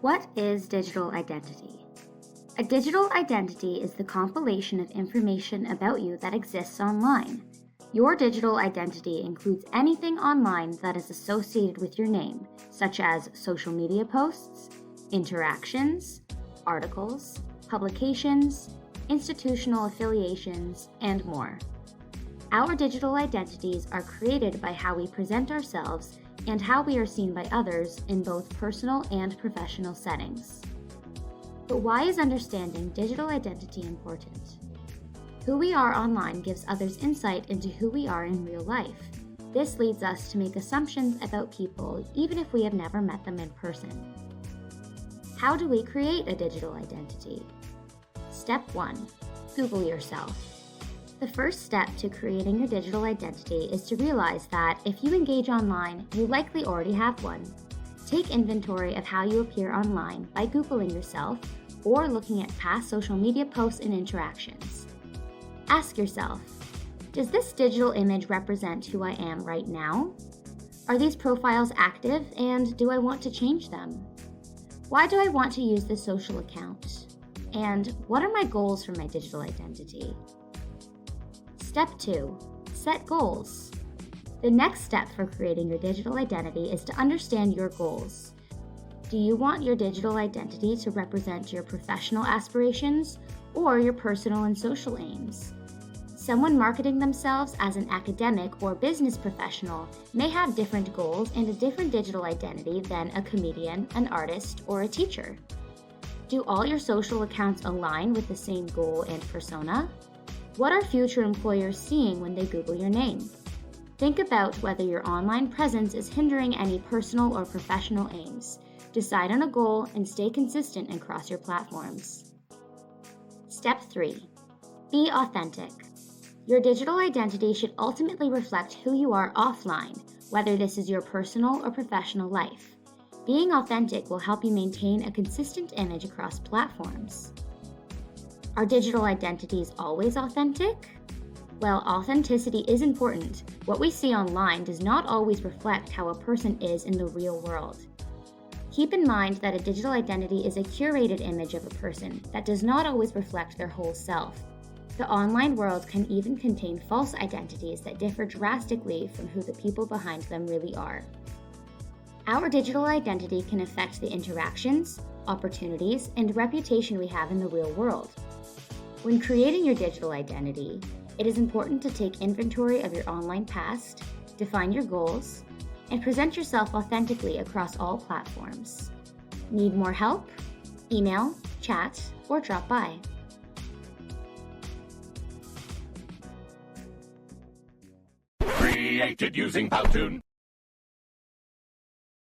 What is digital identity? A digital identity is the compilation of information about you that exists online. Your digital identity includes anything online that is associated with your name, such as social media posts, interactions, articles, publications, institutional affiliations, and more. Our digital identities are created by how we present ourselves and how we are seen by others in both personal and professional settings. But why is understanding digital identity important? Who we are online gives others insight into who we are in real life. This leads us to make assumptions about people even if we have never met them in person. How do we create a digital identity? Step 1. Google yourself. The first step to creating your digital identity is to realize that if you engage online, you likely already have one. Take inventory of how you appear online by Googling yourself or looking at past social media posts and interactions. Ask yourself, does this digital image represent who I am right now? Are these profiles active and do I want to change them? Why do I want to use this social account? And what are my goals for my digital identity? Step 2. Set goals. The next step for creating your digital identity is to understand your goals. Do you want your digital identity to represent your professional aspirations or your personal and social aims? Someone marketing themselves as an academic or business professional may have different goals and a different digital identity than a comedian, an artist, or a teacher. Do all your social accounts align with the same goal and persona? What are future employers seeing when they Google your name? Think about whether your online presence is hindering any personal or professional aims. Decide on a goal and stay consistent across your platforms. Step 3. Be authentic. Your digital identity should ultimately reflect who you are offline, whether this is your personal or professional life. Being authentic will help you maintain a consistent image across platforms. Are digital identities always authentic? Well, authenticity is important. What we see online does not always reflect how a person is in the real world. Keep in mind that a digital identity is a curated image of a person that does not always reflect their whole self. The online world can even contain false identities that differ drastically from who the people behind them really are. Our digital identity can affect the interactions, opportunities, and reputation we have in the real world. When creating your digital identity, it is important to take inventory of your online past, define your goals, and present yourself authentically across all platforms. Need more help? Email, chat, or drop by. Created using Powtoon.